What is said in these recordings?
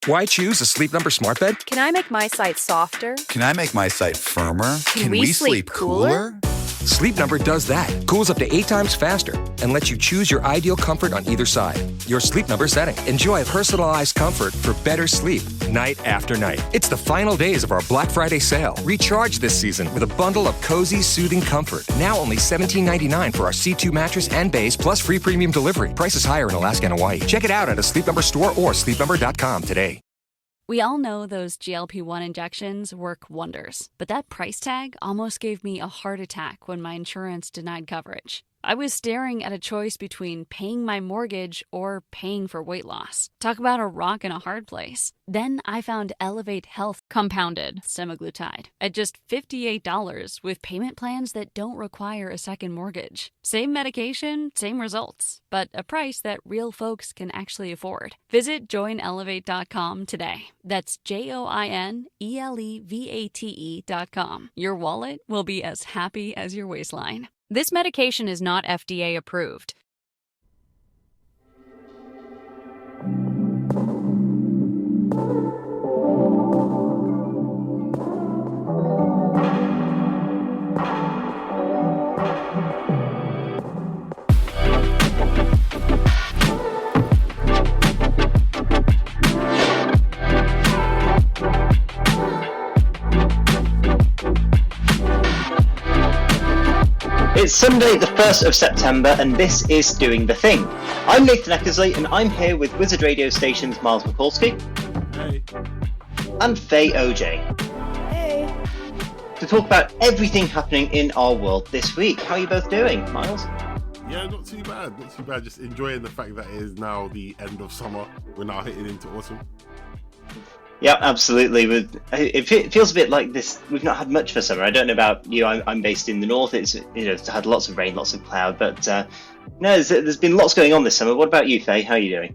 Why choose a Sleep Number smart bed? Can I make my site softer? Can I make my site firmer? Can we sleep cooler? Sleep Number does that. Cools up to 8 times faster and lets you choose your ideal comfort on either side. Your Sleep Number setting. Enjoy personalized comfort for better sleep night after night. It's the final days of our Black Friday sale. Recharge this season with a bundle of cozy, soothing comfort. Now only $17.99 for our C2 mattress and base, plus free premium delivery. Prices higher in Alaska and Hawaii. Check it out at a Sleep Number store or sleepnumber.com today. We all know those GLP-1 injections work wonders, but that price tag almost gave me a heart attack when my insurance denied coverage. I was staring at a choice between paying my mortgage or paying for weight loss. Talk about a rock and a hard place. Then I found Elevate Health compounded semaglutide at just $58 with payment plans that don't require a second mortgage. Same medication, same results, but a price that real folks can actually afford. Visit joinelevate.com today. That's JOINELEVATE.com. Your wallet will be as happy as your waistline. This medication is not FDA approved. It's Sunday, the 1st of September, and this is Doing the Thing. I'm Nathan Eckersley, and I'm here with Wizard Radio Station's Myles McCaulskey. Hey. And Faye OJ. Hey. To talk about everything happening in our world this week. How are you both doing, Myles? Yeah, not too bad. Just enjoying the fact that it is now the end of summer. We're now hitting into autumn. Yeah, absolutely. It feels a bit like this. We've not had much for summer. I don't know about you. I'm based in the north. It's had lots of rain, lots of cloud, but no, there's been lots going on this summer. What about you, Faye? How are you doing?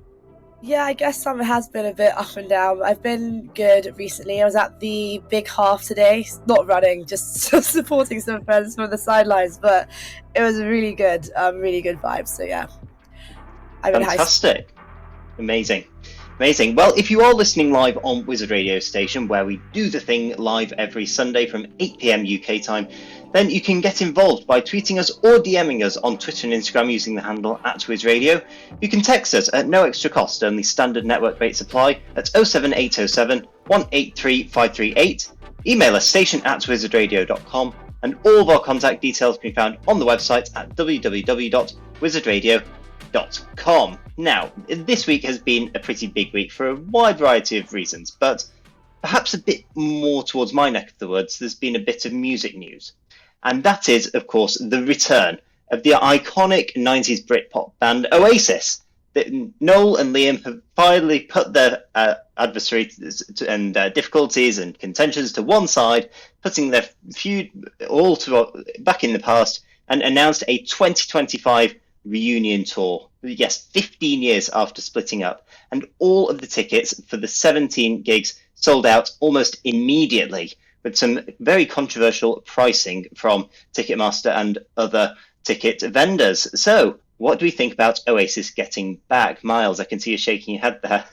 Yeah, I guess summer has been a bit up and down. I've been good recently. I was at the big half today, not running, just supporting some friends from the sidelines, but it was really good vibes. So yeah, fantastic, amazing. Well, if you are listening live on Wizard Radio Station, where we do the thing live every Sunday from 8 p.m. UK time, then you can get involved by tweeting us or DMing us on Twitter and Instagram using the handle @WizRadio. You can text us at no extra cost, only standard network rates apply, at 07807 183 538. Email us station@wizardradio.com, and all of our contact details can be found on the website at www.wizardradio.com. Now, this week has been a pretty big week for a wide variety of reasons, but perhaps a bit more towards my neck of the woods, there's been a bit of music news. And that is, of course, the return of the iconic 90s Britpop band Oasis. Noel and Liam have finally put their adversaries and difficulties and contentions to one side, putting their feud back in the past, and announced a 2025 reunion tour. Yes, 15 years after splitting up, and all of the tickets for the 17 gigs sold out almost immediately, with some very controversial pricing from Ticketmaster and other ticket vendors. So, what do we think about Oasis getting back? Myles, I can see you shaking your head there.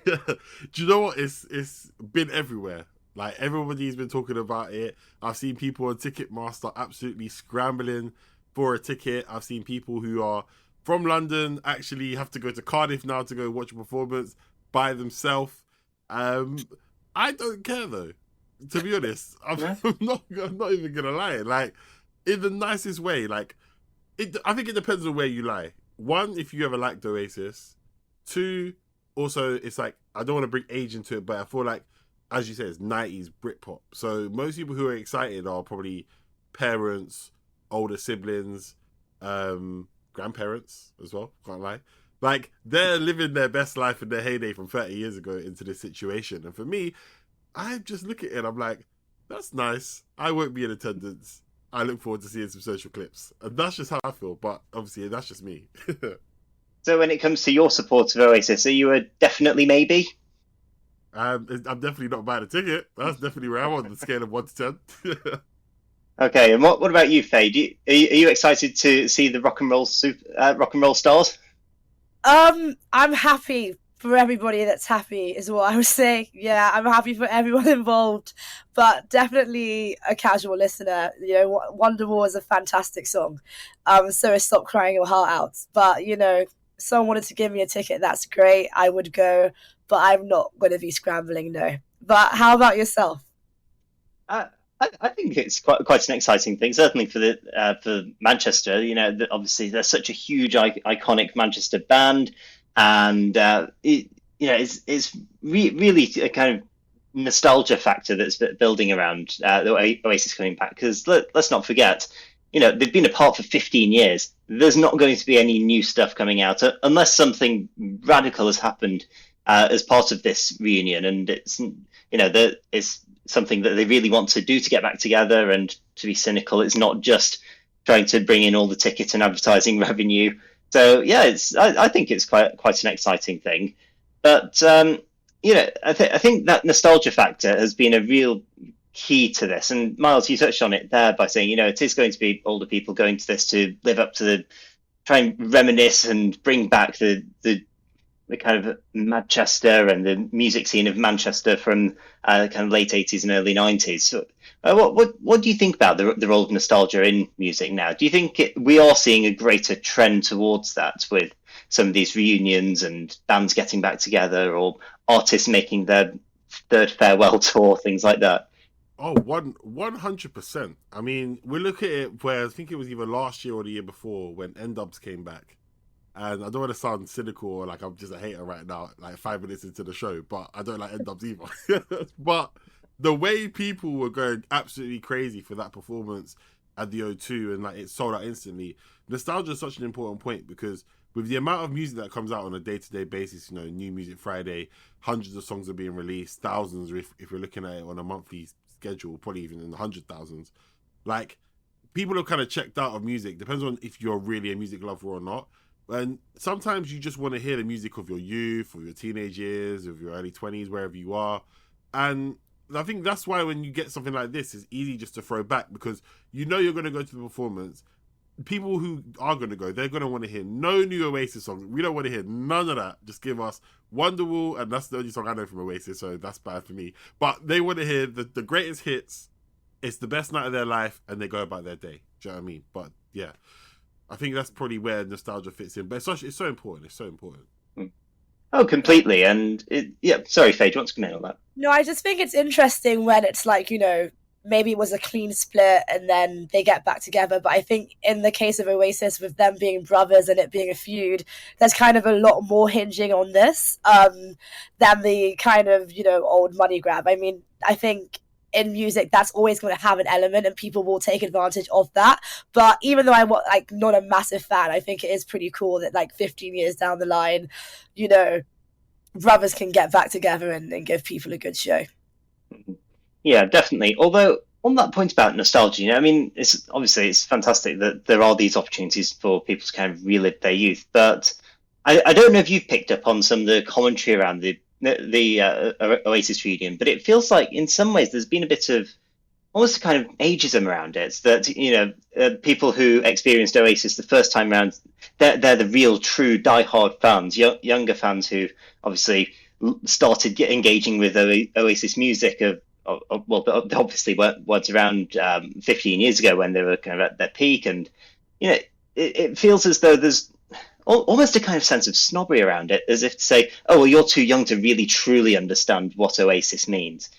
Do you know what? It's been everywhere. Like, everybody's been talking about it. I've seen people on Ticketmaster absolutely scrambling for a ticket. I've seen people who are from London actually have to go to Cardiff now to go watch a performance by themselves. I don't care though, to be honest. I'm not even gonna lie. Like, in the nicest way. Like, I think it depends on where you lie. One, if you ever liked Oasis. Two, also, it's like, I don't want to bring age into it, but I feel like, as you said, it's 90s Britpop. So most people who are excited are probably parents, older siblings, grandparents as well, can't lie. Like, they're living their best life in their heyday from 30 years ago into this situation. And for me, I just look at it and I'm like, that's nice. I won't be in attendance. I look forward to seeing some social clips. And that's just how I feel. But obviously, that's just me. So when it comes to your support of Oasis, are you a definitely maybe? I'm definitely not buying a ticket. That's definitely where I'm on the scale of 1 to 10. Okay, and what about you, Faye? Are you excited to see the rock and roll stars? I'm happy for everybody that's happy is what I would say. Yeah, I'm happy for everyone involved, but definitely a casual listener. You know, Wonderwall is a fantastic song. So is Stop Crying Your Heart Out. But, you know, if someone wanted to give me a ticket, that's great. I would go, but I'm not going to be scrambling, no. But how about yourself? I think it's quite an exciting thing, certainly for Manchester. You know, obviously they're such a huge, iconic Manchester band, and it's really a kind of nostalgia factor that's building around the Oasis coming back. Because let's not forget, you know, they've been apart for 15 years. There's not going to be any new stuff coming out unless something radical has happened as part of this reunion, and it's it's something that they really want to do to get back together. And to be cynical, it's not just trying to bring in all the ticket and advertising revenue. So yeah, I think it's quite an exciting thing. But I think that nostalgia factor has been a real key to this. And Myles, you touched on it there by saying, you know, it is going to be older people going to this to live up to try and reminisce and bring back the kind of Manchester and the music scene of Manchester from kind of late 80s and early 90s. So, what do you think about the role of nostalgia in music now? Do you think we are seeing a greater trend towards that with some of these reunions and bands getting back together, or artists making their third farewell tour, things like that? Oh, 100%. I mean, we look at it where I think it was either last year or the year before when N-Dubs came back. And I don't want to sound cynical or like I'm just a hater right now, like 5 minutes into the show, but I don't like N-Dubs either. But the way people were going absolutely crazy for that performance at the O2 and like it sold out instantly, nostalgia is such an important point, because with the amount of music that comes out on a day-to-day basis, you know, New Music Friday, hundreds of songs are being released, thousands if you're looking at it on a monthly schedule, probably even in the 100,000s. Like, people have kind of checked out of music. Depends on if you're really a music lover or not. And sometimes you just want to hear the music of your youth, or your teenage years, of your early 20s, wherever you are. And I think that's why when you get something like this, it's easy just to throw back, because you know you're going to go to the performance. People who are going to go, they're going to want to hear no new Oasis songs. We don't want to hear none of that. Just give us Wonderwall, and that's the only song I know from Oasis, so that's bad for me. But they want to hear the greatest hits. It's the best night of their life, and they go about their day. Do you know what I mean? But yeah, I think that's probably where nostalgia fits in. But it's so important. It's so important. Oh, completely. And sorry, Faye, do you want to comment on that? No, I just think it's interesting when it's like, you know, maybe it was a clean split and then they get back together. But I think in the case of Oasis, with them being brothers and it being a feud, there's kind of a lot more hinging on this than the kind of, you know, old money grab. I mean, I think in music, that's always going to have an element and people will take advantage of that. But even though I'm like not a massive fan, I think it is pretty cool that like 15 years down the line, you know, brothers can get back together and give people a good show. Yeah, definitely. Although on that point about nostalgia, you know, I mean, it's fantastic that there are these opportunities for people to kind of relive their youth. But I don't know if you've picked up on some of the commentary around the Oasis reunion, but it feels like in some ways there's been a bit of almost a kind of ageism around it, that, you know, people who experienced Oasis the first time around, they're the real true diehard fans, younger fans who obviously started engaging with Oasis music well, they obviously weren't around 15 years ago when they were kind of at their peak. And, you know, it feels as though there's almost a kind of sense of snobbery around it, as if to say, oh, well, you're too young to really truly understand what Oasis means.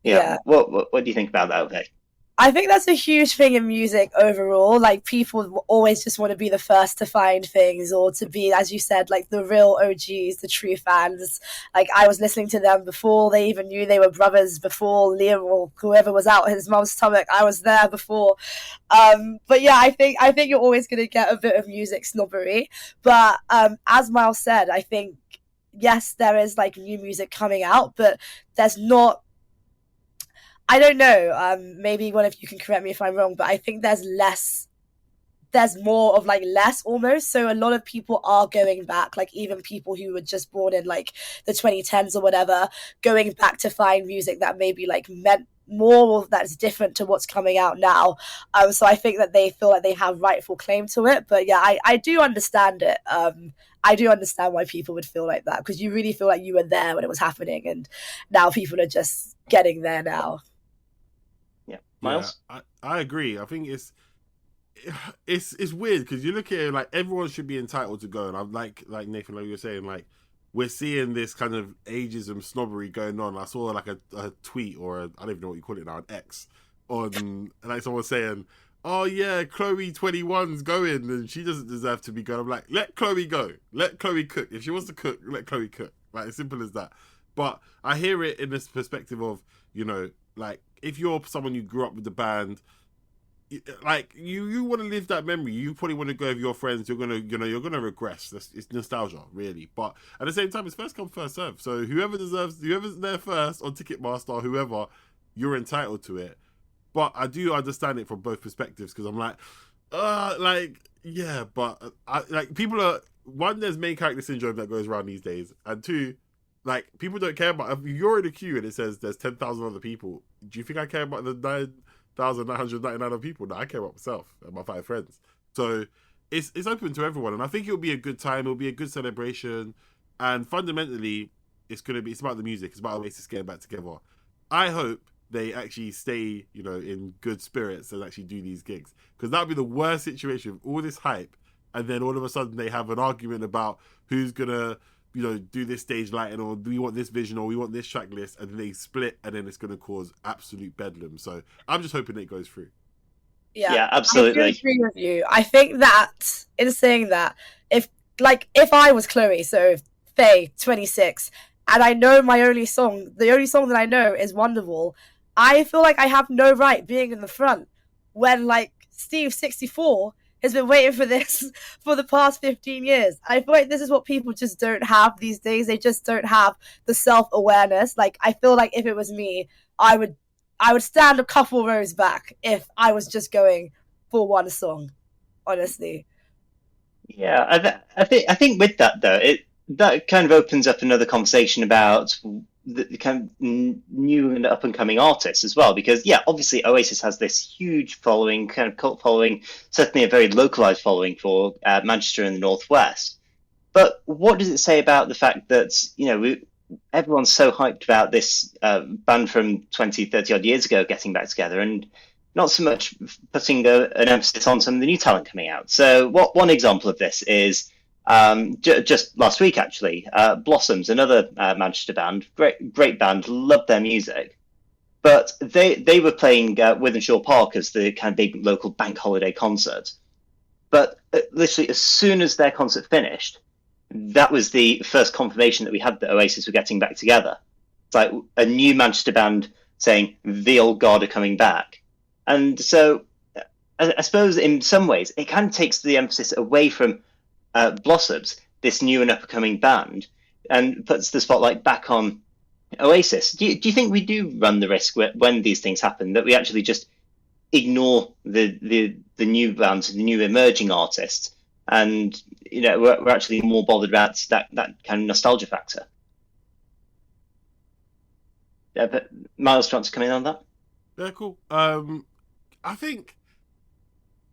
Yeah. What do you think about that, okay? I think that's a huge thing in music overall. Like, people always just want to be the first to find things, or to be, as you said, like the real OGs, the true fans. Like, I was listening to them before they even knew they were brothers, before Liam or whoever was out his mum's stomach. I was there before. But yeah, I think you're always going to get a bit of music snobbery. But as Myles said, I think, yes, there is like new music coming out, but there's not, I don't know, maybe one of you can correct me if I'm wrong, but I think there's less there's more of like less almost. So a lot of people are going back, like even people who were just born in like the 2010s or whatever, going back to find music that maybe like meant more, that's different to what's coming out now. So I think that they feel like they have rightful claim to it. But yeah, I do understand it. I do understand why people would feel like that, because you really feel like you were there when it was happening, and now people are just getting there now. Yeah, Myles? Yeah, I agree. I think it's weird because you look at it like everyone should be entitled to go, and I'm like Nathan, like you were saying, like we're seeing this kind of ageism snobbery going on. I saw like a tweet or I don't even know what you call it now, an X on like someone saying, "Oh yeah, Chloe 21's going and she doesn't deserve to be going." I'm like, let Chloe go, let Chloe cook. If she wants to cook, let Chloe cook. Like as simple as that. But I hear it in this perspective of, you know, like if you're someone who grew up with the band, like you want to live that memory. You probably want to go with your friends. You're gonna regress. It's nostalgia, really. But at the same time, it's first come, first serve. So whoever's there first on Ticketmaster, whoever, you're entitled to it. But I do understand it from both perspectives, because I'm like, yeah, but people are, one, there's main character syndrome that goes around these days, and two, like people don't care about, if you're in a queue and it says there's 10,000 other people, do you think I care about the 9,999 other people? No, I care about myself and my 5 friends. So it's open to everyone, and I think it'll be a good time. It'll be a good celebration, and fundamentally, it's about the music. It's about Oasis getting back together. I hope they actually stay, you know, in good spirits and actually do these gigs, because that would be the worst situation with all this hype, and then all of a sudden they have an argument about who's gonna, you know, do this stage lighting, or do we want this vision, or we want this track list, and then they split, and then it's going to cause absolute bedlam. So I'm just hoping it goes through. Yeah, absolutely. I agree with you. I think that, in saying that, if I was Chloe, so Faye, 26, and I know the only song that I know is Wonderwall, I feel like I have no right being in the front when, like, Steve, 64, has been waiting for this for the past 15 years. I feel like this is what people just don't have these days. They just don't have the self-awareness. Like, I feel like if it was me, I would stand a couple rows back if I was just going for one song, honestly. Yeah, I think with that though, that kind of opens up another conversation about the kind of new and up and coming artists as well, because yeah, obviously Oasis has this huge following, kind of cult following, certainly a very localized following for Manchester and the Northwest. But what does it say about the fact that, you know, everyone's so hyped about this band from 20, 30 odd years ago getting back together, and not so much putting an emphasis on some of the new talent coming out? So one example of this is just last week, actually, Blossoms, another Manchester band, great band, loved their music, but they were playing Withenshaw Park as the kind of big local bank holiday concert. But literally, as soon as their concert finished, that was the first confirmation that we had that Oasis were getting back together. It's like a new Manchester band saying the old guard are coming back, and so I suppose in some ways it kind of takes the emphasis away from Blossoms, this new and up-and-coming band, and puts the spotlight back on Oasis. Do you think we do run the risk when these things happen that we actually just ignore the new bands, the new emerging artists, and you know we're actually more bothered about that kind of nostalgia factor? Yeah, but Myles, do you want to come in on that? Yeah, cool. I think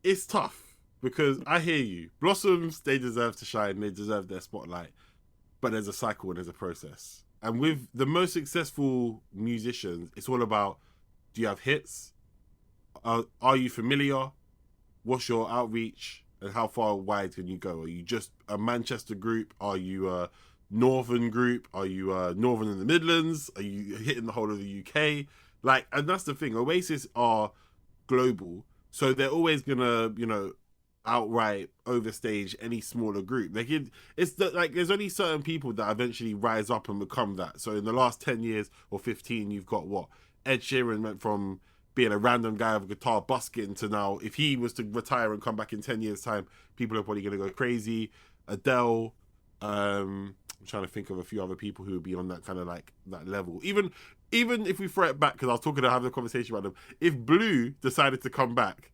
it's tough, because I hear you. Blossoms, they deserve to shine. They deserve their spotlight. But there's a cycle and there's a process. And with the most successful musicians, it's all about, do you have hits? Are you familiar? What's your outreach? And how far wide can you go? Are you just a Manchester group? Are you a Northern group? Are you Northern in the Midlands? Are you hitting the whole of the UK? Like, and that's the thing. Oasis are global. So they're always going to, you know, outright overstage any smaller group. There's only certain people that eventually rise up and become that. So in the last 10 years or 15, you've got what? Ed Sheeran went from being a random guy with a guitar busking to now, if he was to retire and come back in 10 years time, people are probably going to go crazy. Adele, I'm trying to think of a few other people who would be on that kind of like that level. Even if we throw it back, because I was having a conversation about them, if Blue decided to come back,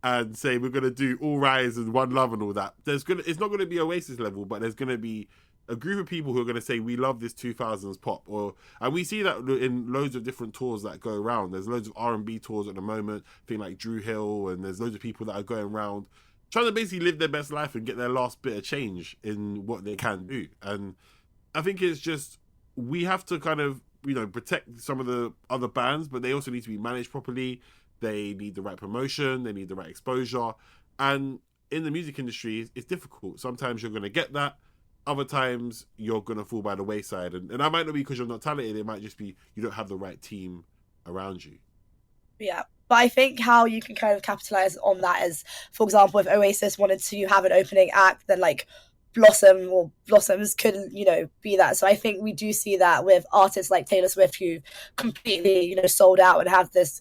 and say we're gonna do All Rise and One Love and all that, it's not gonna be Oasis level, but there's gonna be a group of people who are gonna say we love this 2000s pop, and we see that in loads of different tours that go around. There's loads of R&B tours at the moment, I think like Drew Hill, and there's loads of people that are going around trying to basically live their best life and get their last bit of change in what they can do. And I think it's just, we have to kind of, protect some of the other bands, but they also need to be managed properly. They need the right promotion, they need the right exposure. And in the music industry, it's difficult. Sometimes you're going to get that. Other times you're going to fall by the wayside. And that might not be because you're not talented. It might just be you don't have the right team around you. Yeah. But I think how you can kind of capitalize on that is, for example, if Oasis wanted to have an opening act, then like Blossoms couldn't, be that. So I think we do see that with artists like Taylor Swift, who completely, sold out and have this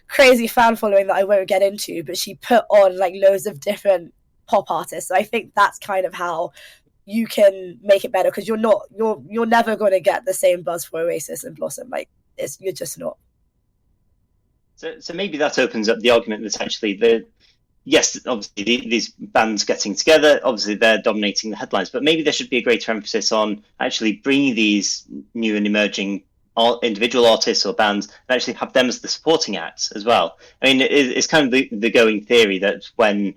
crazy fan following that I won't get into, but she put on like loads of different pop artists. So I think that's kind of how you can make it better, because you're never going to get the same buzz for Oasis and Blossom. Like you're just not. So maybe that opens up the argument that actually yes, obviously these bands getting together, obviously they're dominating the headlines, but maybe there should be a greater emphasis on actually bringing these new and emerging individual artists or bands and actually have them as the supporting acts as well. I mean, it's kind of the going theory that when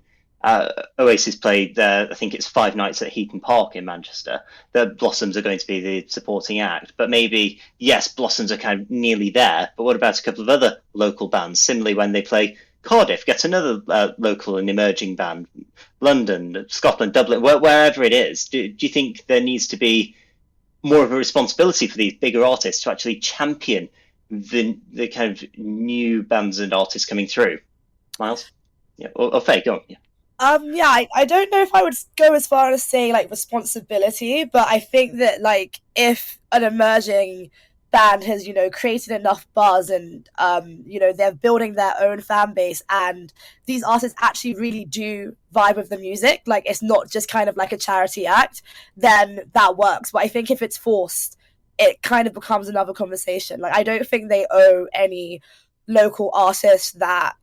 Oasis played I think it's 5 nights at Heaton Park in Manchester, the Blossoms are going to be the supporting act. But maybe, yes, Blossoms are kind of nearly there, but what about a couple of other local bands? Similarly, when they play Cardiff, get another local and emerging band, London, Scotland, Dublin, wherever it is. Do you think there needs to be more of a responsibility for these bigger artists to actually champion the kind of new bands and artists coming through? Myles? Yeah, or Faye, go on. Yeah. I don't know if I would go as far as saying like responsibility, but I think that like if an emerging band has, created enough buzz and, they're building their own fan base and these artists actually really do vibe with the music, like it's not just kind of like a charity act, then that works. But I think if it's forced, it kind of becomes another conversation. Like I don't think they owe any local artists that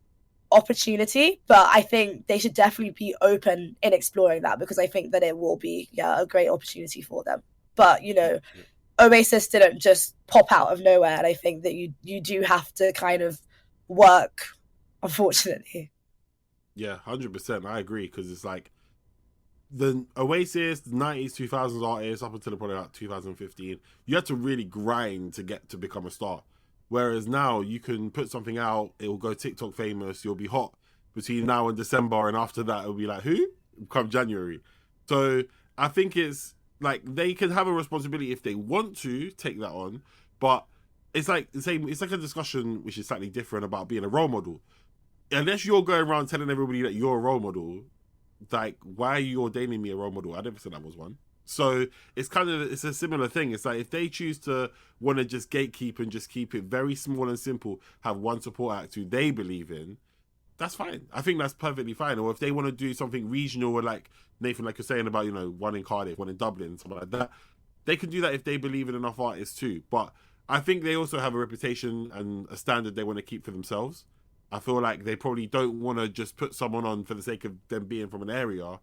opportunity, but I think they should definitely be open in exploring that, because I think that it will be a great opportunity for them. But Oasis didn't just pop out of nowhere, and I think that you do have to kind of work, unfortunately. Yeah, 100%. I agree, because it's like the Oasis, the 90s, 2000s artists up until probably like 2015, you had to really grind to become a star. Whereas now you can put something out, it will go TikTok famous, you'll be hot between now and December, and after that it'll be like, who? Come January. So I think it's like they can have a responsibility if they want to take that on, but it's like the same. It's like a discussion which is slightly different about being a role model. Unless you're going around telling everybody that you're a role model, like why are you ordaining me a role model? I never said I was one. So it's a similar thing. It's like if they choose to want to just gatekeep and just keep it very small and simple, have one support act who they believe in, that's fine. I think that's perfectly fine. Or if they want to do something regional, or like Nathan, like you're saying about, one in Cardiff, one in Dublin, something like that, they can do that if they believe in enough artists too. But I think they also have a reputation and a standard they want to keep for themselves. I feel like they probably don't want to just put someone on for the sake of them being from an area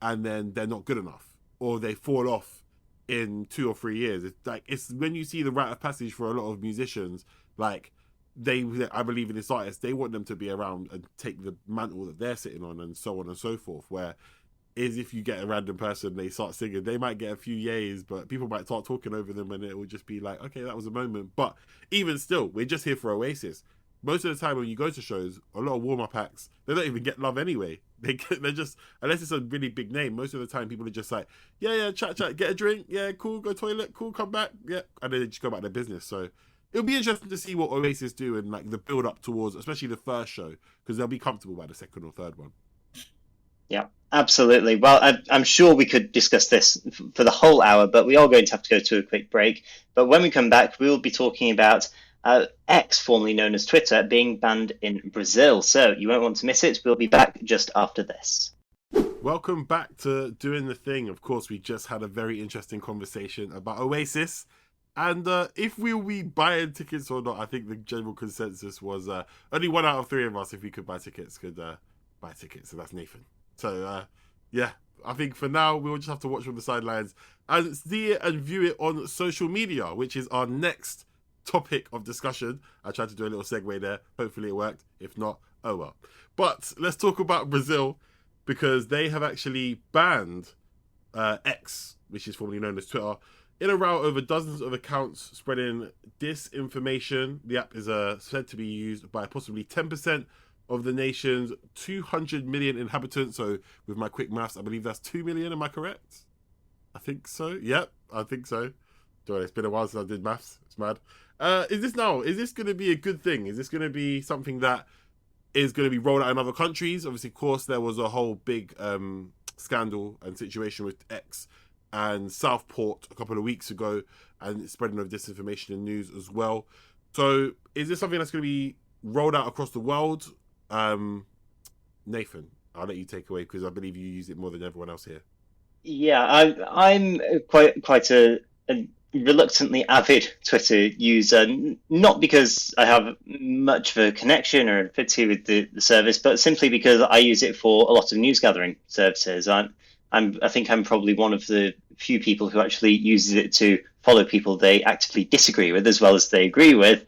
and then they're not good enough, or they fall off in 2 or 3 years. It's when you see the rite of passage for a lot of musicians, like I believe in this artist, they want them to be around and take the mantle that they're sitting on, and so on and so forth. Where is if you get a random person, they start singing, they might get a few yays, but people might start talking over them, and it will just be like, okay, that was a moment. But even still, we're just here for Oasis. Most of the time when you go to shows, a lot of warm-up acts, they don't even get love anyway. They're just, unless it's a really big name, most of the time people are just like, yeah, chat, get a drink, yeah, cool, go toilet, cool, come back, yeah, and then they just go about their business. So it'll be interesting to see what Oasis do and like the build up towards, especially the first show, because they'll be comfortable by the second or third one. Yeah, absolutely. Well, I'm sure we could discuss this for the whole hour, but we are going to have to go to a quick break. But when we come back, we will be talking about X, formerly known as Twitter, being banned in Brazil. So you won't want to miss it. We'll be back just after this. Welcome back to Doing the Thing. Of course, we just had a very interesting conversation about Oasis. And if we'll be buying tickets or not, I think the general consensus was only 1 out of 3 of us, if we could buy tickets, could buy buy a ticket. So that's Nathan. So yeah, I think for now we'll just have to watch from the sidelines and see it and view it on social media, which is our next topic of discussion. I tried to do a little segue there. Hopefully it worked. If not, oh well. But let's talk about Brazil, because they have actually banned X, which is formerly known as Twitter, in a row over dozens of accounts spreading disinformation. The app is said to be used by possibly 10% of the nation's 200 million inhabitants. So with my quick maths, I believe that's 2 million. Am I correct? I think so. Yep, I think so. It's been a while since I did maths. It's mad. Is this going to be a good thing? Is this going to be something that is going to be rolled out in other countries? Obviously, of course, there was a whole big scandal and situation with X and Southport a couple of weeks ago, and spreading of disinformation in news as well. So is this something that's going to be rolled out across the world? Nathan, I'll let you take away, because I believe you use it more than everyone else here. Yeah, I'm quite a reluctantly avid Twitter user, not because I have much of a connection or affinity with the service, but simply because I use it for a lot of news gathering services. I think I'm probably one of the few people who actually uses it to follow people they actively disagree with as well as they agree with,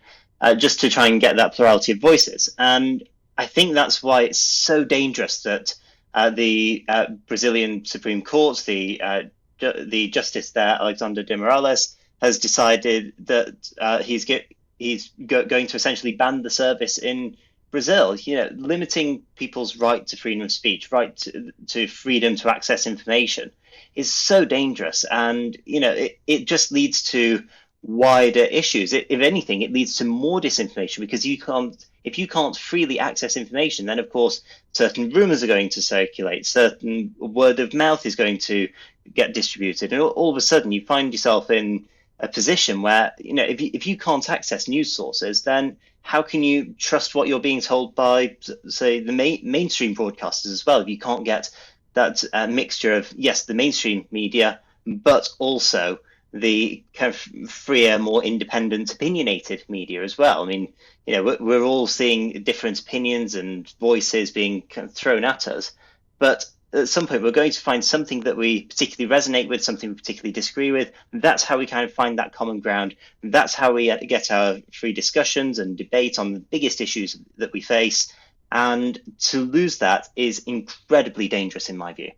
just to try and get that plurality of voices. And I think that's why it's so dangerous that the Brazilian Supreme Court, the justice there, Alexander de Morales, has decided that he's going to essentially ban the service in Brazil. Limiting people's right to freedom of speech, right to freedom to access information, is so dangerous, and it just leads to wider issues. If anything, it leads to more disinformation, because if you can't freely access information, then of course certain rumors are going to circulate, certain word of mouth is going to get distributed, and all of a sudden you find yourself in a position where if you can't access news sources, then how can you trust what you're being told by, say, the mainstream broadcasters as well? If you can't get that mixture of, yes, the mainstream media, but also the kind of freer, more independent, opinionated media as well. I mean, we're all seeing different opinions and voices being kind of thrown at us, but at some point we're going to find something that we particularly resonate with, something we particularly disagree with. That's how we kind of find that common ground. That's how we get our free discussions and debate on the biggest issues that we face. And to lose that is incredibly dangerous in my view.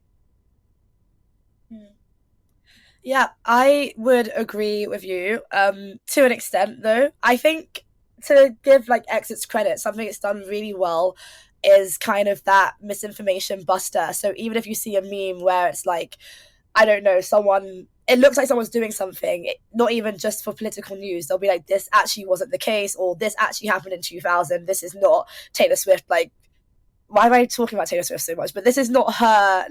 Yeah, I would agree with you to an extent, though. I think, to give X its credit, something it's done really well is kind of that misinformation buster. So even if you see a meme where it's I don't know, it looks like someone's doing something, not even just for political news, they'll be like, this actually wasn't the case, or this actually happened in 2000, this is not Taylor Swift, why am I talking about Taylor Swift so much? But this is not her,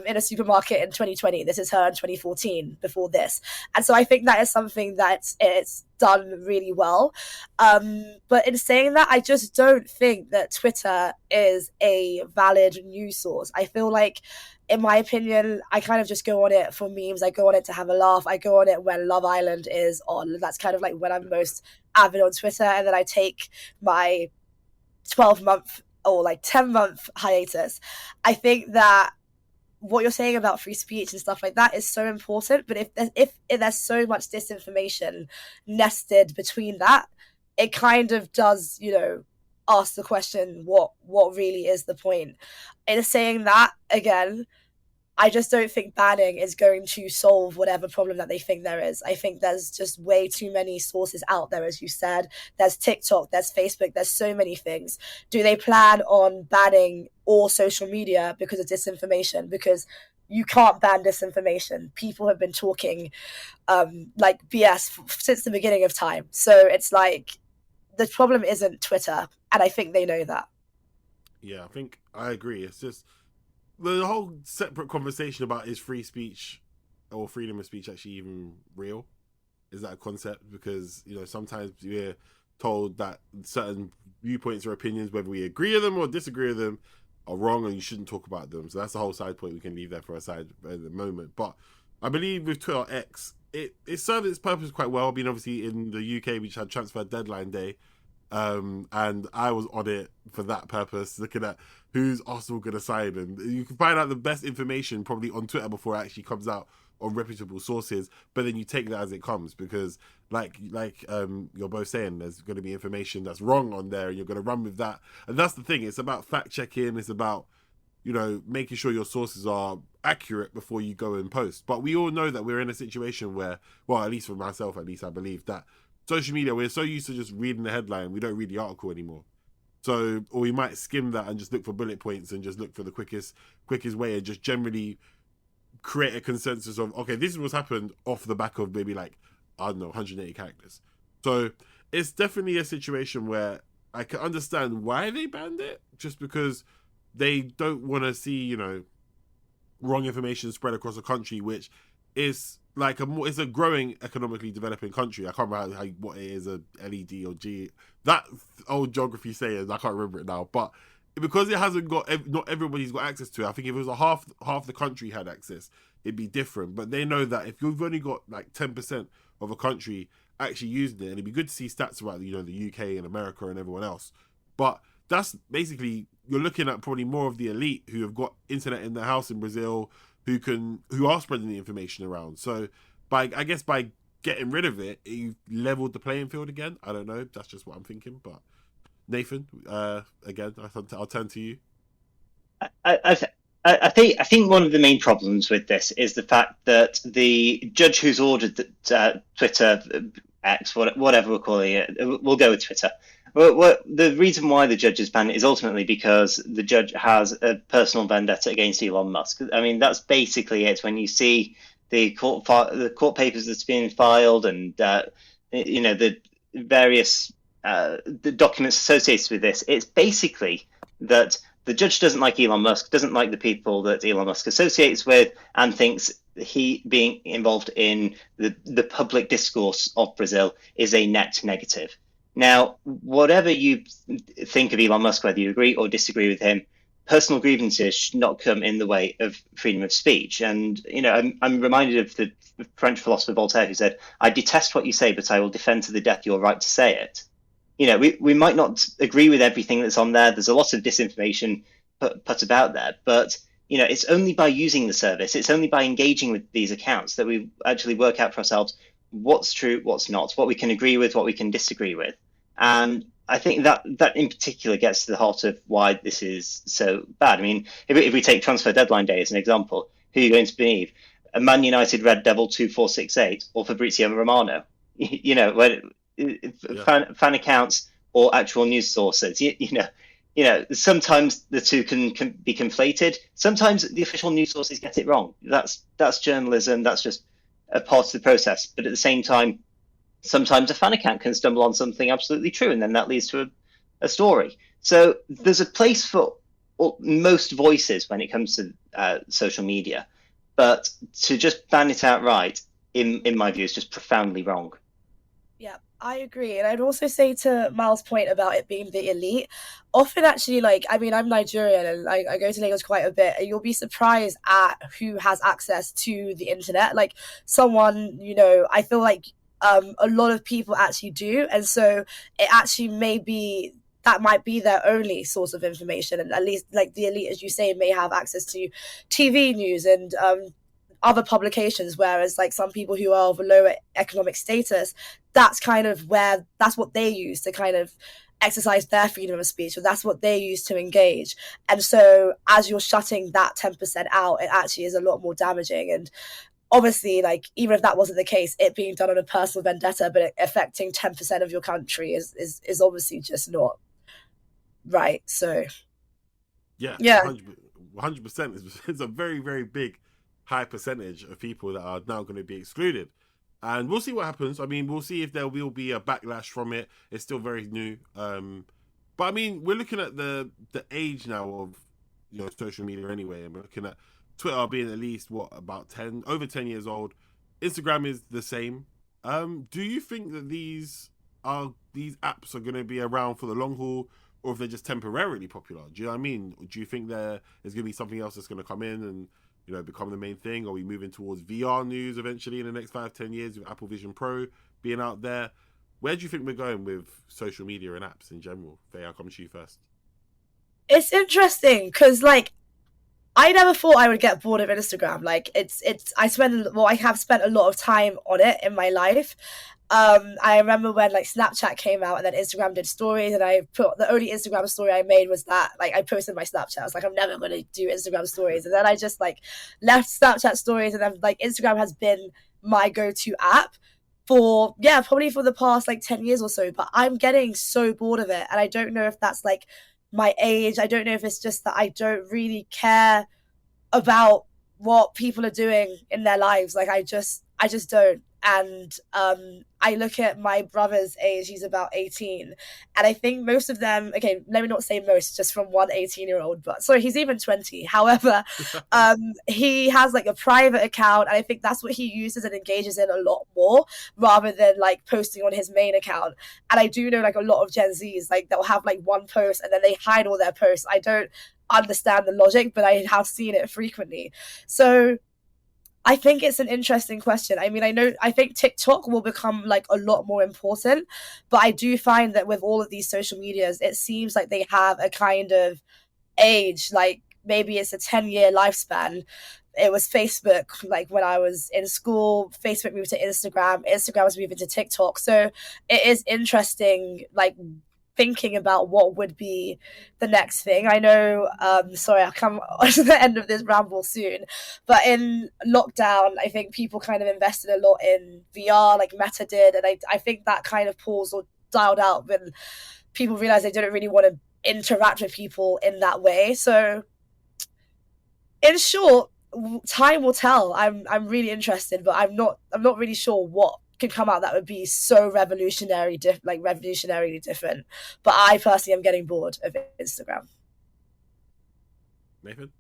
in a supermarket in 2020. This is her in 2014, before this. And so I think that is something that it's done really well. But in saying that, I just don't think that Twitter is a valid news source. I feel like, in my opinion, I kind of just go on it for memes. I go on it to have a laugh. I go on it when Love Island is on. That's kind of when I'm most avid on Twitter. And then I take my 12-month or 10-month hiatus. I think that what you're saying about free speech and stuff like that is so important, but if there's so much disinformation nested between that, it kind of does, ask the question, what really is the point? In saying that, again, I just don't think banning is going to solve whatever problem that they think there is. I think there's just way too many sources out there, as you said. There's TikTok, there's Facebook, there's so many things. Do they plan on banning all social media because of disinformation? Because you can't ban disinformation. People have been talking BS since the beginning of time. So it's the problem isn't Twitter, and I think they know that. Yeah, I think I agree. It's just the whole separate conversation about, is free speech or freedom of speech actually even real? Is that a concept? Because sometimes we're told that certain viewpoints or opinions, whether we agree with them or disagree with them, are wrong and you shouldn't talk about them. So that's the whole side point. We can leave that for a side at the moment. But I believe with Twitter X, it served its purpose quite well. I mean, obviously in the UK we just had transfer deadline day, And I was on it for that purpose, looking at who's Arsenal going to sign. And you can find out the best information probably on Twitter before it actually comes out on reputable sources, but then you take that as it comes, because like you're both saying, there's going to be information that's wrong on there and you're going to run with that. And that's the thing, it's about fact checking, it's about, you know, making sure your sources are accurate before you go and post. But we all know that we're in a situation where, well, at least for myself, at least I believe that social media, we're so used to just reading the headline, we don't read the article anymore. So, or we might skim that and just look for bullet points and just look for the quickest way and just generally create a consensus of, okay, this is what's happened off the back of maybe like, I don't know, 180 characters. So it's definitely a situation where I can understand why they banned it, just because they don't want to see, you know, wrong information spread across a country which is like it's a growing, economically developing country. I can't remember what it is, a LED or G. That old geography saying, I can't remember it now, but because it hasn't got, not everybody's got access to it. I think if it was a half the country had access, it'd be different. But they know that if you've only got like 10% of a country actually using it, and it'd be good to see stats about, you know, the UK and America and everyone else. But that's basically, you're looking at probably more of the elite who have got internet in their house in Brazil, who are spreading the information around. So by getting rid of it, you've leveled the playing field again. I don't know. That's just what I'm thinking, but. Nathan, again, I'll turn to you. I think one of the main problems with this is the fact that the judge who's ordered that Twitter, X, whatever we're calling it, we'll go with Twitter. The reason why the judge has banned it is ultimately because the judge has a personal vendetta against Elon Musk. I mean, that's basically it. When you see the court papers that's being filed and you know, the various the documents associated with this, it's basically that the judge doesn't like Elon Musk, doesn't like the people that Elon Musk associates with, and thinks he being involved in the public discourse of Brazil is a net negative. Now, whatever you think of Elon Musk, whether you agree or disagree with him, personal grievances should not come in the way of freedom of speech. And, you know, I'm reminded of the French philosopher Voltaire, who said, "I detest what you say, but I will defend to the death your right to say it." You know, we might not agree with everything that's on there. There's a lot of disinformation put about there, but, you know, it's only by using the service, it's only by engaging with these accounts that we actually work out for ourselves what's true, what's not, what we can agree with, what we can disagree with. And I think that in particular gets to the heart of why this is so bad. I mean, if we take transfer deadline day as an example, who are you going to believe? A Man United Red Devil 2468 or Fabrizio Romano? You know, when fan accounts or actual news sources. You know, sometimes the two can be conflated. Sometimes the official news sources get it wrong. That's journalism. That's just a part of the process. But at the same time, sometimes a fan account can stumble on something absolutely true, and then that leads to a story. So there's a place for most voices when it comes to social media, but to just ban it outright, in my view, is just profoundly wrong. Yeah, I agree. And I'd also say to Myles' point about it being the elite, often actually, like, I mean, I'm Nigerian and I go to Lagos quite a bit, and you'll be surprised at who has access to the internet. Like, someone, you know, I feel like a lot of people actually do. And so it actually that might be their only source of information. And at least, like, the elite, as you say, may have access to TV news and other publications, whereas like some people who are of a lower economic status, that's what they use to kind of exercise their freedom of speech. So that's what they use to engage. And so as you're shutting that 10% out, it actually is a lot more damaging. And obviously, like, even if that wasn't the case, it being done on a personal vendetta, but affecting 10% of your country is obviously just not right. So yeah, 100%. It's a very, very big high percentage of people that are now going to be excluded, and we'll see what happens. I mean, we'll see if there will be a backlash from it. It's still very new, but I mean, we're looking at the age now of, you know, social media anyway, and we're looking at Twitter being at least about over 10 years old. Instagram is the same. Do you think that these apps are going to be around for the long haul, or if they're just temporarily popular? Do you know what I mean? Do you think there's going to be something else that's going to come in and, you know, become the main thing? Are we moving towards VR news eventually in the next 5-10 years with Apple Vision Pro being out there? where do you think we're going with social media and apps in general? Faye, I'll come to you first. It's interesting because, like, I never thought I would get bored of Instagram. Like, I have spent a lot of time on it in my life. I remember when like Snapchat came out and then Instagram did stories, and the only Instagram story I made was that like I posted my Snapchat. I was like, I'm never going to do Instagram stories, and then I just like left Snapchat stories, and then like Instagram has been my go-to app for probably for the past like 10 years or so. But I'm getting so bored of it, and I don't know if that's like my age. I don't know if it's just that I don't really care about what people are doing in their lives. Like I just don't. And I look at my brother's age, he's about 18. And I think most of them, okay, let me not say most, just from one 18-year-old, but sorry, he's even 20. However, he has like a private account, and I think that's what he uses and engages in a lot more rather than like posting on his main account. And I do know like a lot of Gen Zs, like they'll have like one post and then they hide all their posts. I don't understand the logic, but I have seen it frequently. So I think it's an interesting question. I mean, I think TikTok will become like a lot more important, but I do find that with all of these social medias, it seems like they have a kind of age, like maybe it's a 10-year lifespan. It was Facebook, like when I was in school, Facebook moved to Instagram was moving to TikTok. So it is interesting, like thinking about what would be the next thing. I know, sorry, I'll come to the end of this ramble soon, but in lockdown, I think people kind of invested a lot in VR, like Meta did, and I think that kind of paused or dialed out when people realized they didn't really want to interact with people in that way. So, in short, time will tell. I'm really interested, but I'm not really sure what could come out that would be so revolutionarily different. But I personally am getting bored of Instagram. Nathan?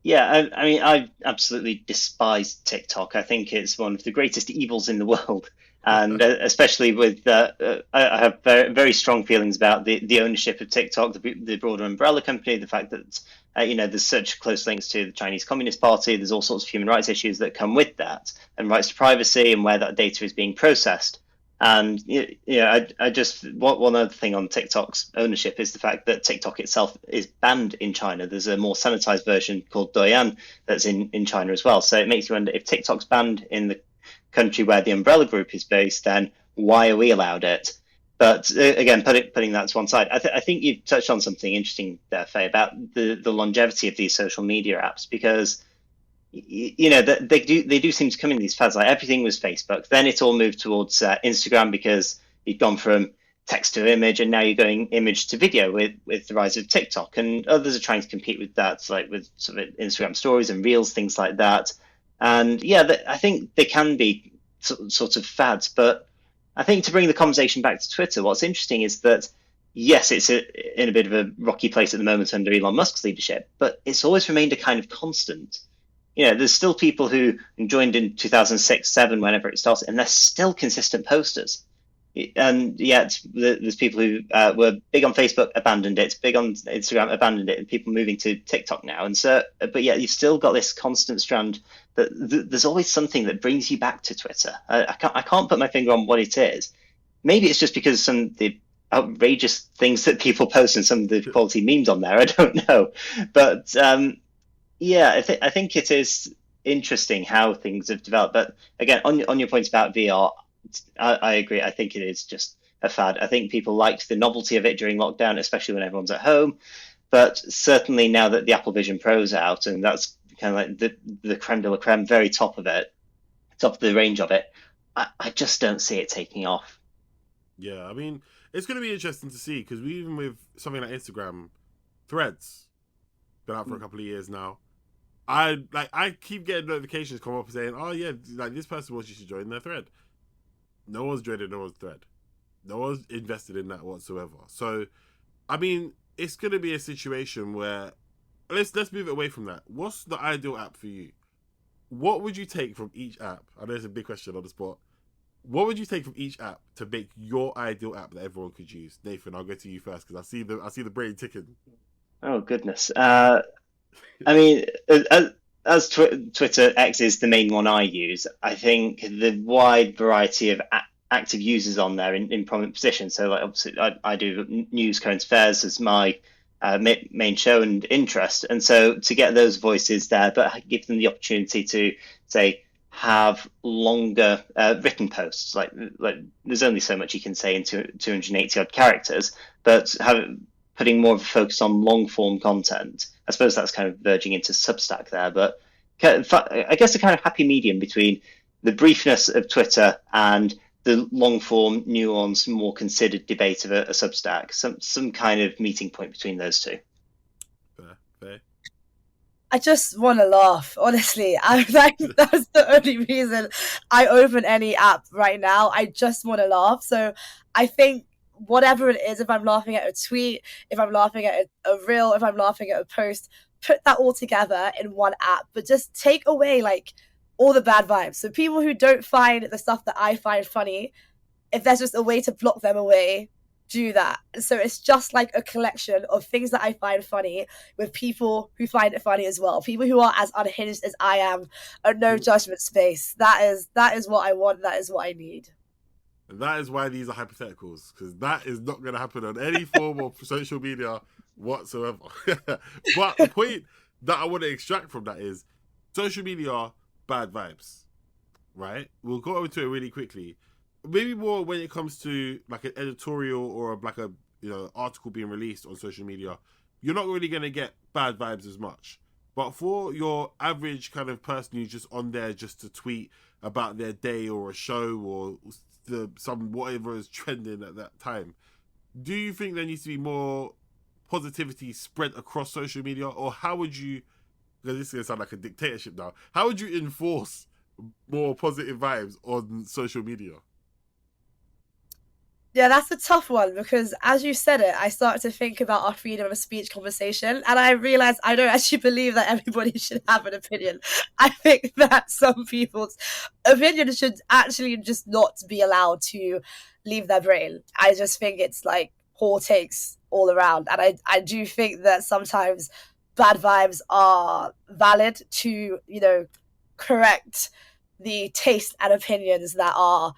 Yeah, I mean, I absolutely despise TikTok. I think it's one of the greatest evils in the world. And especially with, I have very, very strong feelings about the ownership of TikTok, the broader umbrella company, the fact that, there's such close links to the Chinese Communist Party. There's all sorts of human rights issues that come with that, and rights to privacy and where that data is being processed. And I just one other thing on TikTok's ownership is the fact that TikTok itself is banned in China. There's a more sanitized version called Douyin that's in China as well. So it makes you wonder, if TikTok's banned in the country where the umbrella group is based, then why are we allowed it? But again, putting that to one side, I think you've touched on something interesting there, Faye, about the longevity of these social media apps, because they do seem to come in these fads. Like everything was Facebook, then it all moved towards Instagram because you'd gone from text to image, and now you're going image to video with the rise of TikTok, and others are trying to compete with that, like with sort of Instagram stories and reels, things like that. And I think they can be sort of fads, but I think to bring the conversation back to Twitter, what's interesting is that, yes, it's in a bit of a rocky place at the moment under Elon Musk's leadership, but it's always remained a kind of constant. There's still people who joined in 2006, 2007, whenever it started, and they're still consistent posters. And yet there's people who were big on Facebook, abandoned it, big on Instagram, abandoned it, and people moving to TikTok now. And so, but yeah, you've still got this constant strand that there's always something that brings you back to Twitter. I can't put my finger on what it is. Maybe it's just because some of the outrageous things that people post and some of the quality memes on there. I don't know, but I think it is interesting how things have developed. But again, on your points about VR, I agree. I think it is just a fad. I think people liked the novelty of it during lockdown, especially when everyone's at home. But certainly now that the Apple Vision Pro's out, and that's kind of like the creme de la creme, very top of the range of it, I just don't see it taking off. Yeah, I mean, it's going to be interesting to see, because even with something like Instagram, Threads, been out for a couple of years now. I keep getting notifications come up saying, oh yeah, like this person wants you to join their thread. No one's joined no one's thread. No one's invested in that whatsoever. So, I mean, it's going to be a situation where let's move it away from that. What's the ideal app for you? What would you take from each app? I know it's a big question on the spot. What would you take from each app to make your ideal app that everyone could use? Nathan, I'll go to you first because I see the brain ticking. Oh goodness. I mean, as Twitter X is the main one I use, I think the wide variety of active users on there in prominent positions. So like obviously I do news, current affairs as my main show and interest, and so to get those voices there, but give them the opportunity to say have longer written posts. Like there's only so much you can say in 280 odd characters, but putting more of a focus on long form content. I suppose that's kind of verging into Substack there, but I guess a kind of happy medium between the briefness of Twitter and the long form, nuanced, more considered debate of a Substack. Some kind of meeting point between those two. Fair. I just want to laugh, honestly. That's the only reason I open any app right now. I just want to laugh. So I think whatever it is, if I'm laughing at a tweet, if I'm laughing at a reel, if I'm laughing at a post, put that all together in one app, but just take away like all the bad vibes. So people who don't find the stuff that I find funny, if there's just a way to block them away, do that. So it's just like a collection of things that I find funny with people who find it funny as well. People who are as unhinged as I am, a no judgment space. That is what I want. That is what I need. And that is why these are hypotheticals, because that is not going to happen on any form of social media whatsoever. But the point that I want to extract from that is social media, bad vibes, right? We'll go into it really quickly. Maybe more when it comes to like an editorial or like a article being released on social media, you're not really going to get bad vibes as much. But for your average kind of person who's just on there just to tweet about their day or a show or some whatever is trending at that time, do you think there needs to be more positivity spread across social media, or how would you? Because this is going to sound like a dictatorship now. How would you enforce more positive vibes on social media? Yeah, that's a tough one, because as you said it, I started to think about our freedom of speech conversation, and I realized I don't actually believe that everybody should have an opinion. I think that some people's opinion should actually just not be allowed to leave their brain. I just think it's like poor takes all around, and I do think that sometimes bad vibes are valid to, correct the taste and opinions that are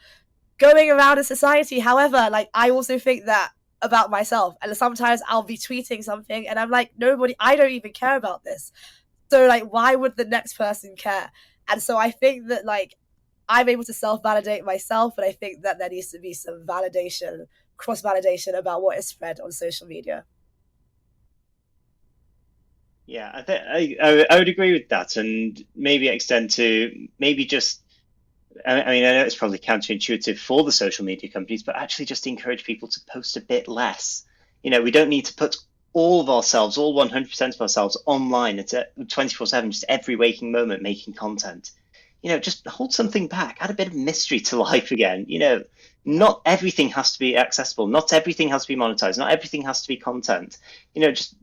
going around in society. However, like, I also think that about myself, and sometimes I'll be tweeting something and I'm like, I don't even care about this. So like, why would the next person care? And so I think that like I'm able to self-validate myself, but I think that there needs to be some validation, cross-validation about what is spread on social media. Yeah, I would agree with that, and maybe extend to maybe just. I mean, I know it's probably counterintuitive for the social media companies, but actually just encourage people to post a bit less. We don't need to put all of ourselves, all 100% of ourselves online at 24/7, just every waking moment making content. Just hold something back, add a bit of mystery to life again. Not everything has to be accessible. Not everything has to be monetized. Not everything has to be content. Just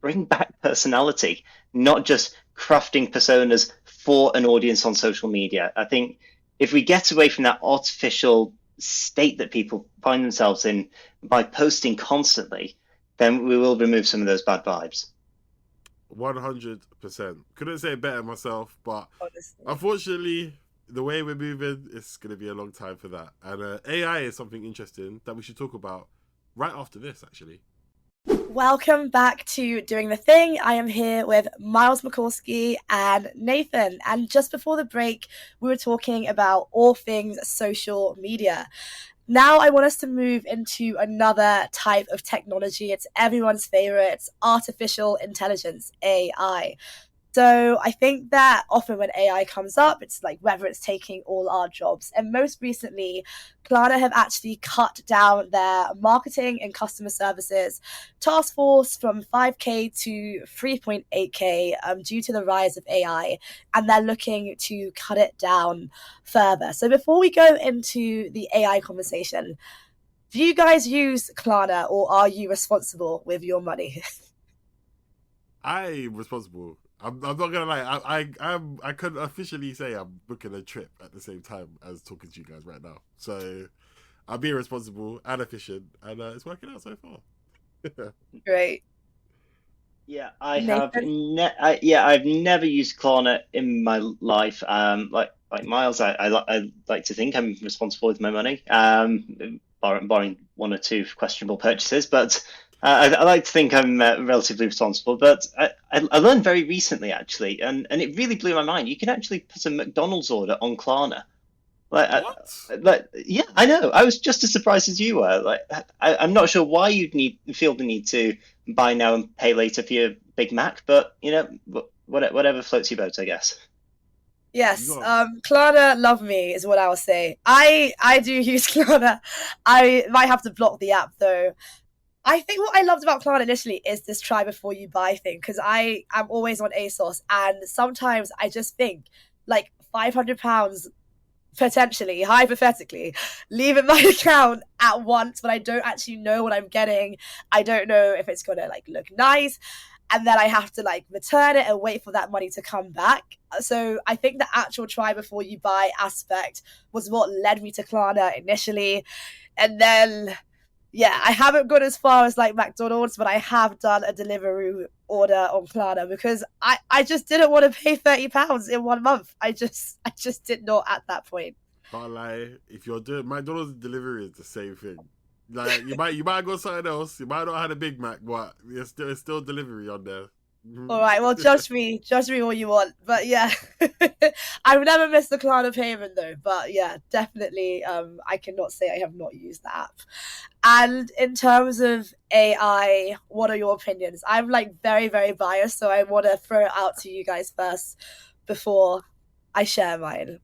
bring back personality, not just crafting personas for an audience on social media. I think if we get away from that artificial state that people find themselves in by posting constantly, then we will remove some of those bad vibes. 100%. Couldn't say it better myself, but honestly, unfortunately, the way we're moving, it's going to be a long time for that. And AI is something interesting that we should talk about right after this, actually. Welcome back to Doing the Thing. I am here with Myles, McCaulskey and Nathan. And just before the break, we were talking about all things social media. Now I want us to move into another type of technology. It's everyone's favorite. It's artificial intelligence, AI. So I think that often when AI comes up, it's like whether it's taking all our jobs. And most recently, Klarna have actually cut down their marketing and customer services task force from 5K to 3.8K due to the rise of AI. And they're looking to cut it down further. So before we go into the AI conversation, do you guys use Klarna, or are you responsible with your money? I'm responsible. I'm not gonna lie. I could officially say I'm booking a trip at the same time as talking to you guys right now. So I'm being responsible and efficient, and it's working out so far. Great. Yeah, I have. Nathan? I've never used Klarna in my life. Like Miles, I like to think I'm responsible with my money. Barring one or two questionable purchases, but I like to think I'm relatively responsible. But I learned very recently actually, and it really blew my mind. You can actually put a McDonald's order on Klarna. What? Yeah, I know. I was just as surprised as you were. I'm not sure why you'd feel the need to buy now and pay later for your Big Mac, but whatever floats your boat, I guess. Yes, You got- Klarna love me is what I will say. I do use Klarna. I might have to block the app though. I think what I loved about Klarna initially is this try before you buy thing, because I am always on ASOS, and sometimes I just think like £500 potentially, hypothetically, leave in my account at once, but I don't actually know what I'm getting. I don't know if it's gonna like look nice, and then I have to like return it and wait for that money to come back. So I think the actual try before you buy aspect was what led me to Klarna initially, and then yeah, I haven't gone as far as like McDonald's, but I have done a delivery order on Klarna because I just didn't want to pay £30 in 1 month. I just did not at that point. Can't lie. If you're doing McDonald's delivery, is the same thing. Like you might go something else. You might not have a Big Mac, but it's still delivery on there. All right, well, judge me all you want, but yeah, I've never missed the Klarna payment though. But yeah, definitely, I cannot say I have not used the app. And in terms of AI, what are your opinions? I'm like very, very biased, so I want to throw it out to you guys first before I share mine.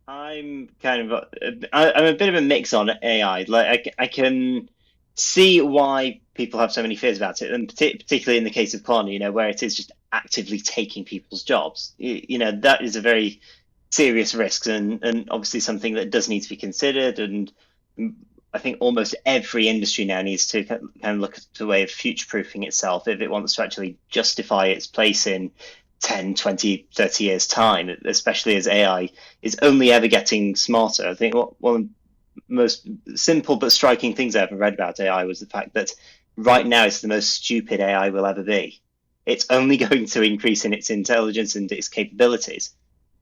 I'm kind of I'm a bit of a mix on AI. Like I can see why people have so many fears about it, and particularly in the case of Klarna, where it is just actively taking people's jobs. That is a very serious risk, and obviously something that does need to be considered. And I think almost every industry now needs to kind of look at a way of future-proofing itself if it wants to actually justify its place in 10, 20, 30 years' time, especially as AI is only ever getting smarter. I think one of the most simple but striking things I ever read about AI was the fact that right now it's the most stupid AI will ever be. It's only going to increase in its intelligence and its capabilities.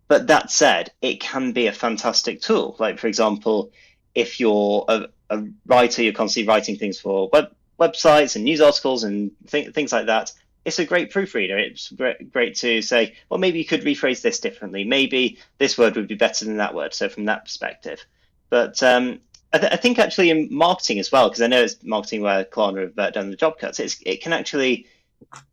But that said, it can be a fantastic tool. Like, for example, if you're a writer, you're constantly writing things for websites and news articles and things like that, it's a great proofreader. It's great to say, well, maybe you could rephrase this differently. Maybe this word would be better than that word. So from that perspective. But I think actually in marketing as well, because I know it's marketing where Klarna have done the job cuts, it can actually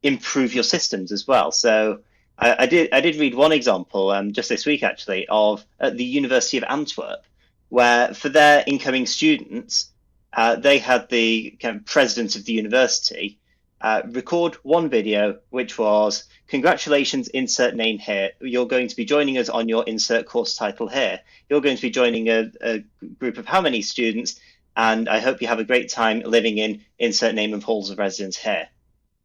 improve your systems as well. So I did read one example just this week actually of at the University of Antwerp, where for their incoming students, they had the kind of president of the university record one video, which was, congratulations, insert name here. You're going to be joining us on your insert course title here. You're going to be joining a group of how many students, and I hope you have a great time living in insert name and halls of residence here.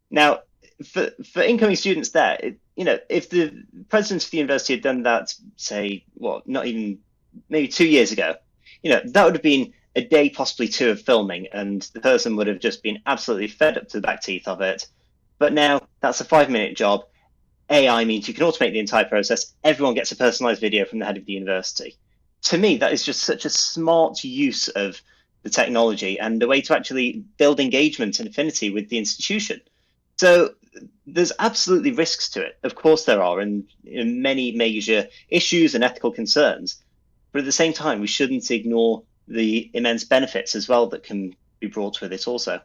Now, for incoming students there, if the president of the university had done that, say, not even maybe 2 years ago, that would have been a day, possibly two, of filming, and the person would have just been absolutely fed up to the back teeth of it. But now that's a 5-minute job. AI means you can automate the entire process. Everyone gets a personalized video from the head of the university. To me, that is just such a smart use of the technology and a way to actually build engagement and affinity with the institution. So there's absolutely risks to it. Of course there are, and many major issues and ethical concerns. But at the same time, we shouldn't ignore the immense benefits as well that can be brought with it also.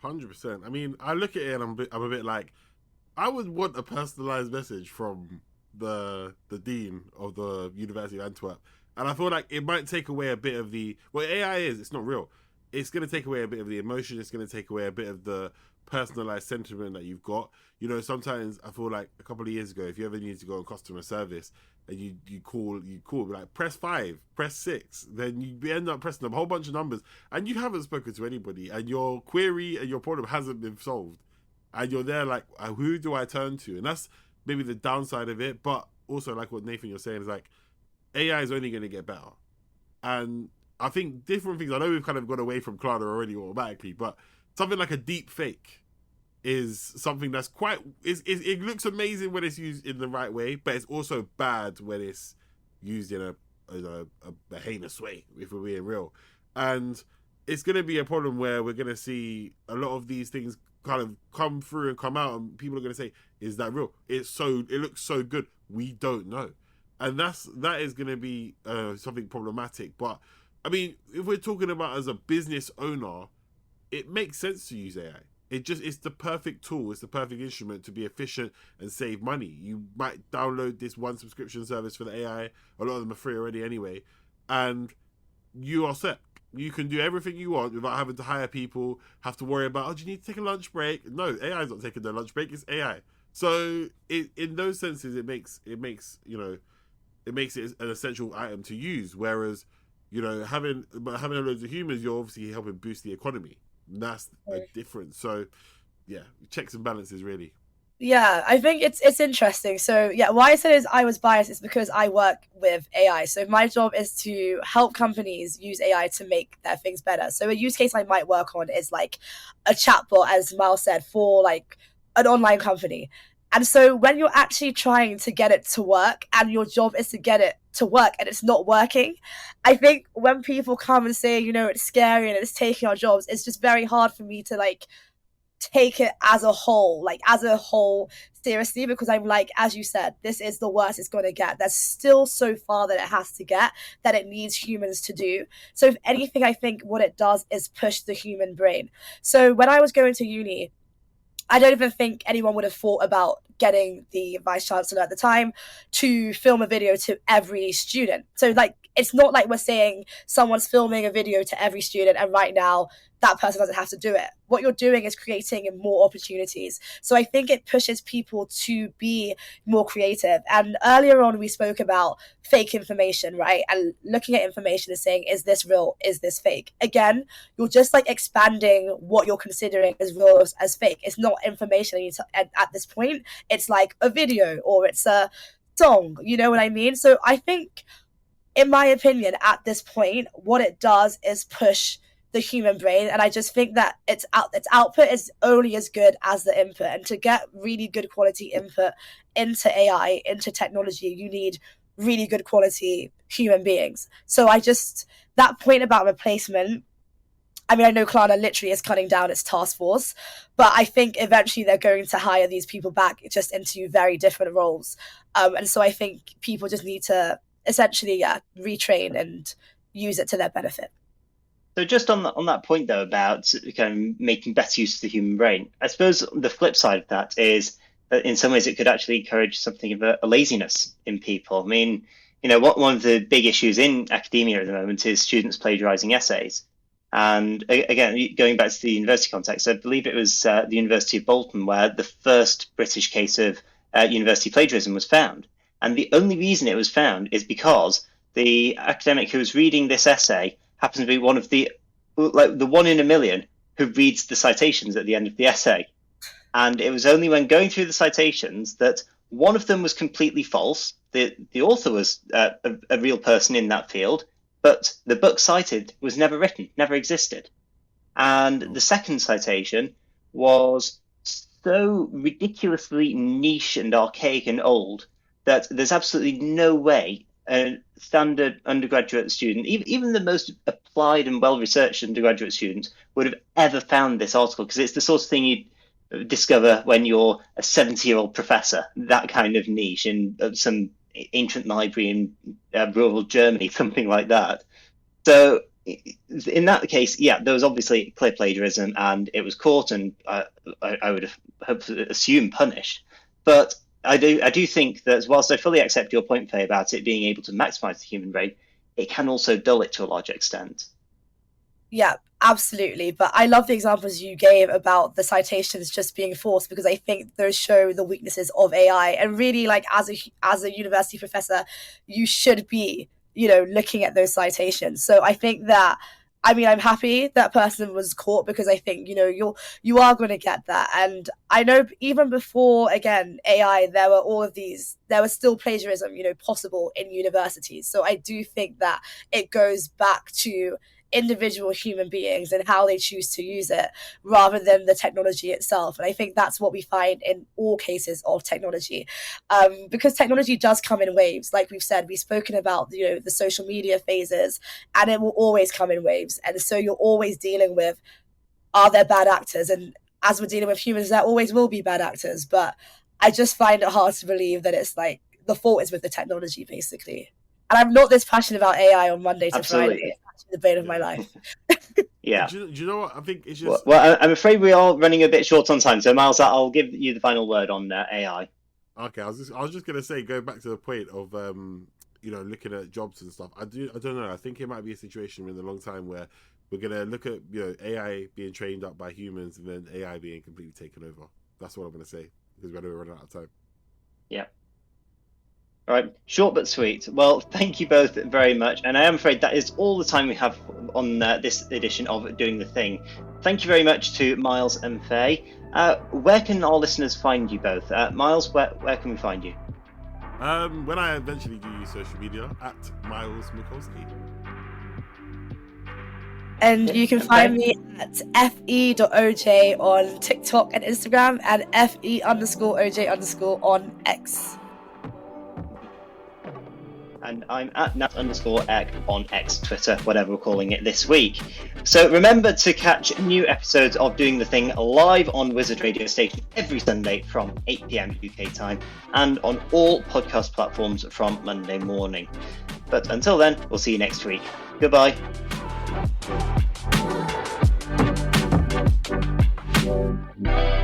100%. I mean, I look at it and I'm a bit like, I would want a personalized message from the dean of the University of Antwerp. And I feel like it might take away a bit of what AI is, it's not real. It's going to take away a bit of the emotion. It's going to take away a bit of the personalized sentiment that you've got. Sometimes I feel like a couple of years ago, if you ever need to go on customer service and you call, like press 5, press 6, then you end up pressing a whole bunch of numbers and you haven't spoken to anybody and your query and your problem hasn't been solved. And you're there like, who do I turn to? And that's maybe the downside of it. But also, like what Nathan, you're saying, is like, AI is only going to get better. And I think different things, I know we've kind of gone away from Klarna already automatically, but something like a deep fake is something that's quite it looks amazing when it's used in the right way, but it's also bad when it's used in a heinous way, if we're being real. And it's going to be a problem where we're going to see a lot of these things kind of come through and come out, and people are going to say, is that real? It looks so good, we don't know. And that is going to be something problematic. But I mean, if we're talking about as a business owner, it makes sense to use AI. It's the perfect tool. It's the perfect instrument to be efficient and save money. You might download this one subscription service for the AI. A lot of them are free already anyway. And you are set. You can do everything you want without having to hire people, have to worry about, do you need to take a lunch break? No, AI is not taking their lunch break. It's AI. So in those senses, it makes it an essential item to use. Whereas, having loads of humans, you're obviously helping boost the economy. And that's a difference. So, yeah, checks and balances, really. Yeah, I think it's interesting. So yeah, why I said is I was biased is because I work with AI. So my job is to help companies use AI to make their things better. So a use case I might work on is like a chatbot, as Myles said, for like an online company. And so when you're actually trying to get it to work and your job is to get it to work and it's not working, I think when people come and say, it's scary and it's taking our jobs, it's just very hard for me to like take it as a whole seriously, because I'm like, as you said, this is the worst it's going to get. There's still so far that it has to get, that it needs humans to do. So if anything, I think what it does is push the human brain. So when I was going to uni, I don't even think anyone would have thought about getting the vice chancellor at the time to film a video to every student. So like, it's not like we're saying someone's filming a video to every student and right now that person doesn't have to do it. What you're doing is creating more opportunities. So I think it pushes people to be more creative. And earlier on, we spoke about fake information, right? And looking at information and saying, is this real? Is this fake? Again, you're just like expanding what you're considering as real as fake. It's not information at this point. It's like a video or it's a song, you know what I mean? So I think, in my opinion, at this point, what it does is push the human brain, and I just think that its output is only as good as the input. And to get really good quality input into AI, into technology, you need really good quality human beings. So that point about replacement, I mean, I know Klarna literally is cutting down its task force, but I think eventually they're going to hire these people back just into very different roles. And so I think people just need to essentially retrain and use it to their benefit. So just on that point, though, about kind of making better use of the human brain, I suppose the flip side of that is that in some ways it could actually encourage something of a laziness in people. I mean, one of the big issues in academia at the moment is students plagiarizing essays. And again, going back to the university context, I believe it was the University of Bolton where the first British case of university plagiarism was found. And the only reason it was found is because the academic who was reading this essay happens to be one of the 1 in a million who reads the citations at the end of the essay. And it was only when going through the citations that one of them was completely false. The author was a real person in that field, but the book cited was never written, never existed. And the second citation was so ridiculously niche and archaic and old that there's absolutely no way a standard undergraduate student, even the most applied and well-researched undergraduate students, would have ever found this article, because it's the sort of thing you discover when you're a 70-year-old professor, that kind of niche in some ancient library in rural Germany, something like that. So in that case, yeah, there was obviously clear plagiarism and it was caught and I would have assumed punished. But I do think that whilst I fully accept your point, Faye, about it being able to maximize the human brain, it can also dull it to a large extent. Yeah, absolutely. But I love the examples you gave about the citations just being forced, because I think those show the weaknesses of AI. And really, like, as a university professor, you should be, looking at those citations. So I think that, I mean, I'm happy that person was caught, because I think, you are going to get that. And I know even before, again, AI, there was still plagiarism, possible in universities. So I do think that it goes back to individual human beings and how they choose to use it rather than the technology itself. And I think that's what we find in all cases of technology, because technology does come in waves. Like we've said, we've spoken about the social media phases, and it will always come in waves. And so you're always dealing with, are there bad actors? And as we're dealing with humans, there always will be bad actors. But I just find it hard to believe that it's like the fault is with the technology, basically. And I'm not this passionate about AI on Monday to Friday. It's actually the bane of my life. Yeah. Do you know what? I think it's just... Well, I'm afraid we are running a bit short on time. So, Myles, I'll give you the final word on AI. Okay, I was just going to say, going back to the point of, looking at jobs and stuff. I don't know. I think it might be a situation in a long time where we're going to look at, AI being trained up by humans and then AI being completely taken over. That's what I'm going to say, because we're running out of time. Yeah. All right, short but sweet. Well, thank you both very much. And I am afraid that is all the time we have on this edition of Doing the Thing. Thank you very much to Myles and Faye. Where can our listeners find you both? Myles, where can we find you? When I eventually do use social media, at Myles McCaulskey. And you can find me at fe.oj on TikTok and Instagram, and fe_oj_ on X. And I'm at Nat_Eck on X, Twitter, whatever we're calling it this week. So remember to catch new episodes of Doing the Thing live on Wizard Radio Station every Sunday from 8 p.m. UK time and on all podcast platforms from Monday morning. But until then, we'll see you next week. Goodbye. Bye.